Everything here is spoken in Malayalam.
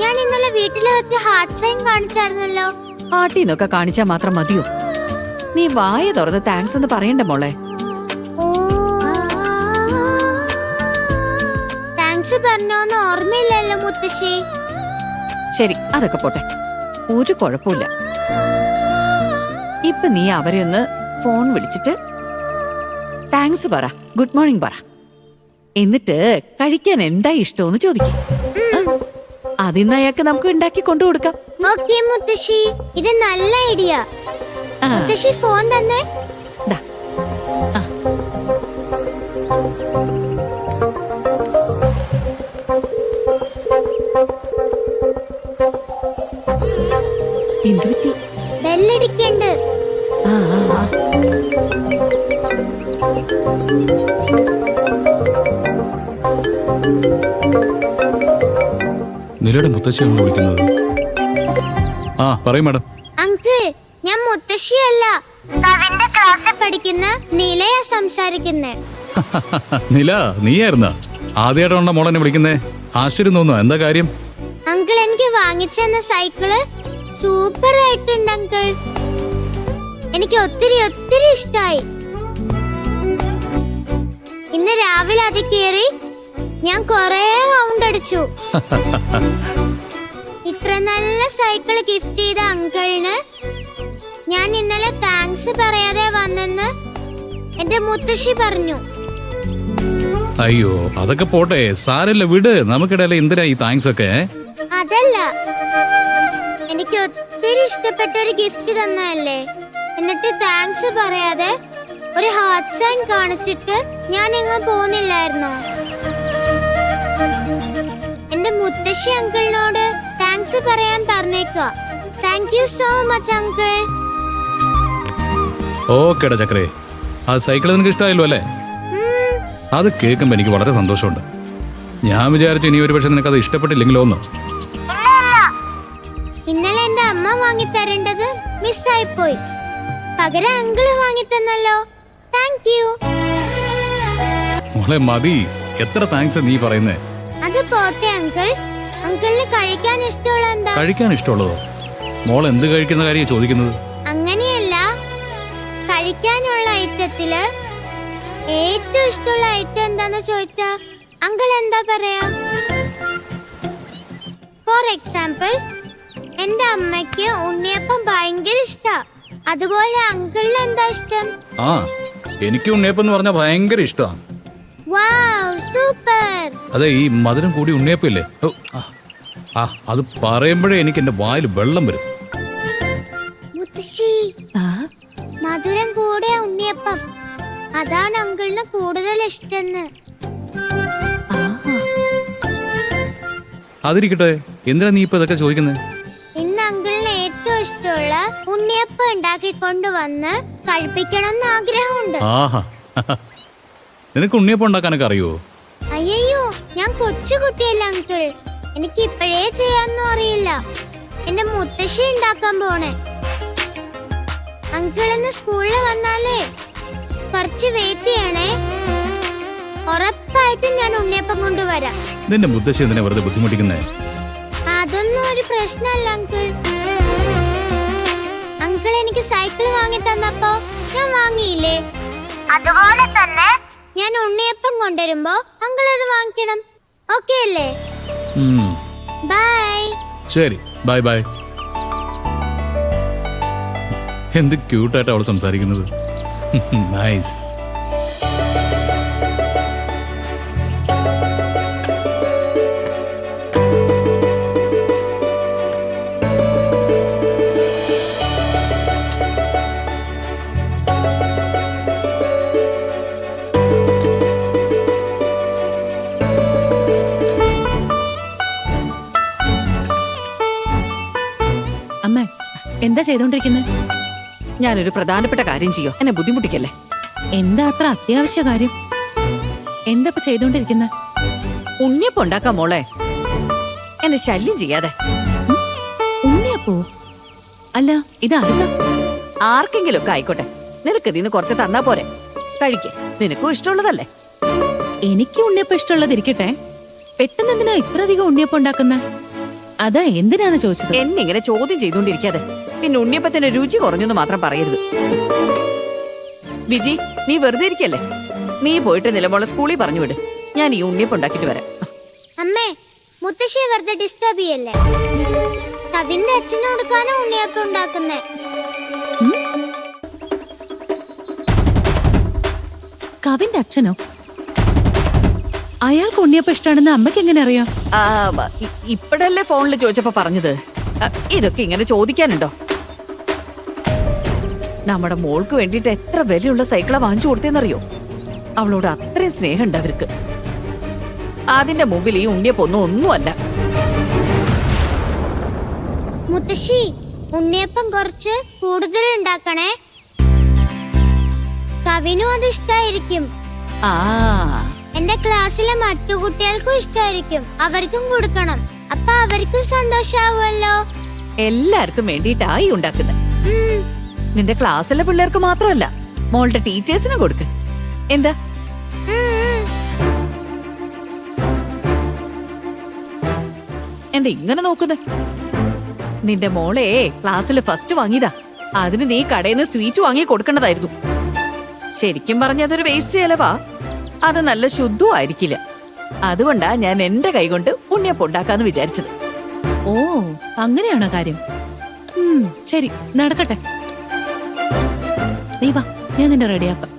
ഞാൻ ഇന്നലെ വീട്ടില് വെച്ച് ഹാർട്ട് സൈൻ കാണിച്ചായിരുന്നല്ലോ. ഹാർട്ടിന്നൊക്കെ കാണിച്ചാ മാത്രം മതിയോ? നീ വായ തുറന്ന് താങ്ക്സ് എന്ന് പറയണ്ട മോളെ. താങ്ക്സ് പറഞ്ഞോന്ന് ഓർമ്മയില്ലല്ലോ മുത്തശ്ശി. ശരി, അതൊക്കെ പോട്ടെ, ഒരു കുഴപ്പമില്ല. ഇപ്പൊ നീ അവരെ ഒന്ന് ഫോൺ വിളിച്ചിട്ട് താങ്ക്സ് പറ, ഗുഡ് മോർണിംഗ് പറ. എന്നിട്ട് കഴിക്കാൻ എന്താ ഇഷ്ടമെന്ന് ചോദിക്കും. അതിന്ന് അയാൾക്ക് നമുക്ക് ഉണ്ടാക്കി കൊണ്ടുകൊടുക്കാം. ഓക്കേ മുത്തശ്ശി, ഇത് നല്ല ഐഡിയ. മുത്തശ്ശി ഫോൺ തന്നെ. എന്തുപറ്റി? ബെല്ലടിക്കണ്ട്. നിലയുടെ മുത്തശ്ശിയാണ് വിളിക്കുന്നത്. ആ പറയും മാഡം. അങ്കിൾ, ഞാൻ മുത്തശ്ശിയല്ല, കവിന്റെ ക്ലാസ്സിൽ പഠിക്കുന്ന നിലയാ സംസാരിക്കുന്നേ. നില, നീയായിരുന്ന ആദ്യമായിട്ടാണോ മോളെന്നെ വിളിക്കുന്നേ? ആശ്ചര്യം തോന്നുന്നു. എന്താ കാര്യം? അങ്കിൾ, എനിക്ക് വാങ്ങിച്ചെന്ന സൈക്കിള് സൂപ്പർ ആയിട്ടുണ്ട് അങ്കിൾ. എനിക്ക് ഒത്തിരി ഒത്തിരി ഇഷ്ടായി. ഇന്ന് രാവിലെ അത് കേറി ഞാൻ കൊറേ റൗണ്ട് അടിച്ചു. ഇത്ര നല്ല സൈക്കിൾ ഗിഫ്റ്റ് ചെയ്ത അങ്കിളിന് ഞാൻ ഇന്നലെ താങ്ക്സ് പറയാതെ വന്നെന്ന് എന്റെ മുത്തശ്ശി പറഞ്ഞു. അയ്യോ, അതൊക്കെ പോട്ടെ, സാരല്ല, വിട്. നമുക്കിടയിലെ എന്തിനാ ഈ താങ്ക്സ് ഒക്കെ? അതല്ല, എനിക്ക് ഒത്തിരി ഇഷ്ടപ്പെട്ട ഒരു ഗിഫ്റ്റ് തന്നല്ലേ, എന്നിട്ട് താങ്ക്സ് പറയാതെ ഒരു ഹാർട്ട് സൈൻ കാണിച്ചിട്ട് ഞാൻ എങ്ങും പോന്നില്ലായിരുന്നോ? എന്റെ മുത്തശ്ശി അങ്കിളിനോട് താങ്ക്സ് പറയാൻ പറഞ്ഞേക്കുക. Thank you so much uncle. ഓക്കേടാ ചക്രേ, ആ സൈക്കിൾ നിനക്ക് ഇഷ്ടമായല്ലോ അല്ലേ? അത് കേൾക്കുമ്പോ എനിക്ക് വളരെ സന്തോഷമുണ്ട്. ഞാൻ വിചാരിച്ചു ഇനി ഒരു പക്ഷെ നിനക്ക് അത് ഇഷ്ടപ്പെട്ടില്ലെങ്കിലോ ഒന്ന്. ഇന്നലെ എന്റെ അമ്മ വാങ്ങി തരേണ്ടത് മിസ്സായി പോയി, പകരം അങ്കിള് വാങ്ങി തന്നല്ലോ. Thank you. മോളെ മതി, എത്ര താങ്ക്സ് നീ പറയുന്നേ? അത് പോട്ടെ അങ്കിൾ, അങ്കിളിന് കഴിക്കാൻ ഇഷ്ടമുള്ള എന്താ? കഴിക്കാൻ ഇഷ്ടമുള്ളതോ? മോൾ എന്ത് കഴിക്കുന്ന കാര്യം ചോദിക്കുന്നത്? അങ്ങനെയല്ല, കഴിക്കാനുള്ള ഐറ്റത്തില് ഏറ്റവും ഇഷ്ടമുള്ള ഐറ്റം എന്താന്ന് ചോദിച്ചാ അങ്കിൾ എന്താ പറയാ? ഫോർ എക്സാമ്പിൾ, എന്റെ അമ്മയ്ക്ക് ഉണ്ണിയപ്പം ഭയങ്കര ഇഷ്ടാ. അതുപോലെ അങ്കിളിന് എന്താ ഇഷ്ടം? ആ, എനിക്ക് ഉണ്ണിയപ്പം എന്ന് പറഞ്ഞാൽ ഭയങ്കര ഇഷ്ടമാണ്. Wow, super. അതെ, ഈ മധുരം കൂടി ഉണ്ണിയപ്പം ഇല്ലേ, അത് പറയുമ്പോഴേ എനിക്ക് എന്റെ വായിൽ വെള്ളം വരും. മുത്തശ്ശി, മധുരം കൂടിയ ഉണ്ണിയപ്പം അതാണ് അങ്കിളിന് കൂടുതൽ ഇഷ്ടന്ന്. അതിരിക്കട്ടെ, എന്തിനാ നീ ഇപ്പൊ ഇതൊക്കെ ചോദിക്കുന്നേ? ഇന്ന് അങ്കിളിന് ഏറ്റവും ഇഷ്ടമുള്ള ഉണ്ണിയപ്പം ഉണ്ടാക്കി കൊണ്ടുവന്ന് കഴിപ്പിക്കണം എന്ന് ആഗ്രഹമുണ്ട്. ആഹാ, നിനക്ക് ഉണ്ണിയപ്പം ഉണ്ടാക്കാനൊക്കെ അറിയോ? അയ്യോ, ഞാൻ കൊച്ചുകുട്ടിയല്ല അങ്കിൾ, എനിക്ക് ഇപ്പോഴേ ചെയ്യാനൊന്നും അറിയില്ല. എന്റെ മുത്തശ്ശി ഉണ്ടാക്കാൻ പോണേ. അങ്കിൾ ഇന്ന് സ്കൂളിൽ വന്നാലേ കുറച്ച് വെയിറ്റ് ചെയ്യണേ, ഉറപ്പായിട്ടും ഞാൻ ഉണ്ണിയപ്പം കൊണ്ടുവരാം. നിന്റെ മുത്തശ്ശി എന്തിനാ വെറുതെ ബുദ്ധിമുട്ടിക്കുന്നേ? അതൊന്നും ഒരു പ്രശ്നമല്ല അങ്കിൾ. അങ്കിൾ എനിക്ക് സൈക്കിൾ വാങ്ങി തന്നപ്പോ ഞാൻ വാങ്ങിയില്ലേ, അതുപോലെ തന്നെ ഞാൻ ഉണ്ണിയപ്പം കൊണ്ടുവരുമ്പോ അങ്കിൾ അത് വാങ്ങിക്കണം. ഓക്കേ അല്ലേ? ബൈ. ശരി, ബൈ ബൈ. എന്ത് ക്യൂട്ടായിട്ട് അവൾ സംസാരിക്കുന്നത്. നൈസ്. അമ്മ എന്താ ചെയ്തോണ്ടിരിക്കുന്നത്? ഞാനൊരു പ്രധാനപ്പെട്ട കാര്യം ചെയ്യോ, എന്നെ ബുദ്ധിമുട്ടിക്കല്ലേ. എന്താ അത്ര അത്യാവശ്യ കാര്യം? എന്താ ചെയ്തോണ്ടിരിക്കുന്നത്? ഉണ്ണിയപ്പം ഉണ്ടാക്കാം മോളെ, എന്നെ ശല്യം ചെയ്യാതെ. ഉണ്ണിയപ്പോ? അല്ല, ഇതാർക്കാ? ആർക്കെങ്കിലും ഒക്കെ ആയിക്കോട്ടെ, നിനക്ക് ഇതിന് കുറച്ച് തന്നാ പോരെ. കഴിക്ക്, നിനക്കും ഇഷ്ടമുള്ളതല്ലേ. എനിക്ക് ഉണ്ണിയപ്പം ഇഷ്ടമുള്ളതിരിക്കട്ടെ, പെട്ടെന്ന് എന്തിനാ ഇത്ര അധികം ഉണ്ണിയപ്പം ഉണ്ടാക്കുന്ന? അതാ എന്തിനാണ് ചോദിച്ചത്? എന്നിങ്ങനെ ചോദ്യം ചെയ്തുകൊണ്ടിരിക്കാതെ പിന്നെ ഉണ്ണിയപ്പത്തിന്റെ രുചി കുറഞ്ഞെന്ന് മാത്രം പറയരുത്. വിജി, നീ വെറുതെ ഇരിക്കല്ലേ? നീ പോയിട്ട് നിലമോളെ സ്കൂളിൽ പറഞ്ഞു വിട്. ഞാൻ ഈ ഉണ്ണിയപ്പം ഉണ്ടാക്കിട്ട് വരാം. അമ്മേ, മുത്തശ്ശിയെ വെറുതെ ഡിസ്റ്റർബ് ചെയ്യല്ലേ. കവിന്റെ അച്ഛന് കൊടുക്കാനാ ഉണ്ണിയപ്പം ഉണ്ടാക്കുന്നേ. കവിന്റെ അച്ഛനോ? അയാൾക്ക് ഉണ്ണിയപ്പം ഇഷ്ടമാണെന്ന് അമ്മയ്ക്ക് എങ്ങനെ അറിയാം? ഇപ്പഴല്ലേ ഫോണിൽ ചോദിച്ചപ്പോ പറഞ്ഞത്. ഇതൊക്കെ ഇങ്ങനെ ചോദിക്കാനുണ്ടോ? നമ്മുടെ മോൾക്ക് വേണ്ടിട്ട് എത്ര വിലയുള്ള സൈക്കിളാ വാങ്ങിച്ചു കൊടുത്തേന്നറിയോ? അവളോട് അത്രയും സ്നേഹമുണ്ട് അവർക്ക്. അതിന്റെ മുമ്പിൽ ഈ ഉണ്ണിയപ്പൊന്നും ഒന്നുമല്ല. മുത്തശ്ശി, ഉണ്ണിയപ്പം കുറച്ച് കൂടുതൽ ഉണ്ടാക്കണേ. കവിനും അത് ഇഷ്ടായിരിക്കും. ആ, എന്റെ ക്ലാസ്സിലെ മറ്റു കുട്ടികൾക്കും ഇഷ്ടായിരിക്കും. അവർക്കും കൊടുക്കണം. അപ്പൊ അവർക്കും സന്തോഷാവുമല്ലോ. എല്ലാവർക്കും വേണ്ടിയിട്ടായി ഉണ്ടാക്കുന്നത്. നിന്റെ ക്ലാസ്സിലെ പിള്ളേർക്ക് മാത്രമല്ല, മോളുടെ ടീച്ചേഴ്സിനും കൊടുക്ക്. എന്താ? എന്താ ഇങ്ങനെ നോക്കുന്നത്? നിന്റെ മോളെ ക്ലാസ്സിൽ ഫസ്റ്റ് വാങ്ങിയതാ. അതിന് നീ കടയിൽ നിന്ന് സ്വീറ്റ് വാങ്ങി കൊടുക്കേണ്ടതായിരുന്നു. ശരിക്കും പറഞ്ഞ അതൊരു വേസ്റ്റ് ചെലവാ. അത് നല്ല ശുദ്ധവും ആയിരിക്കില്ല. അതുകൊണ്ടാ ഞാൻ എന്റെ കൈകൊണ്ട് ഉണ്ണിയപ്പം ഉണ്ടാക്കാന്ന് വിചാരിച്ചത്. ഓ, അങ്ങനെയാണോ കാര്യം? ശരി, നടക്കട്ടെ. നീ വാ, ഞാൻ നിന്നെ റെഡിയാക്കാം.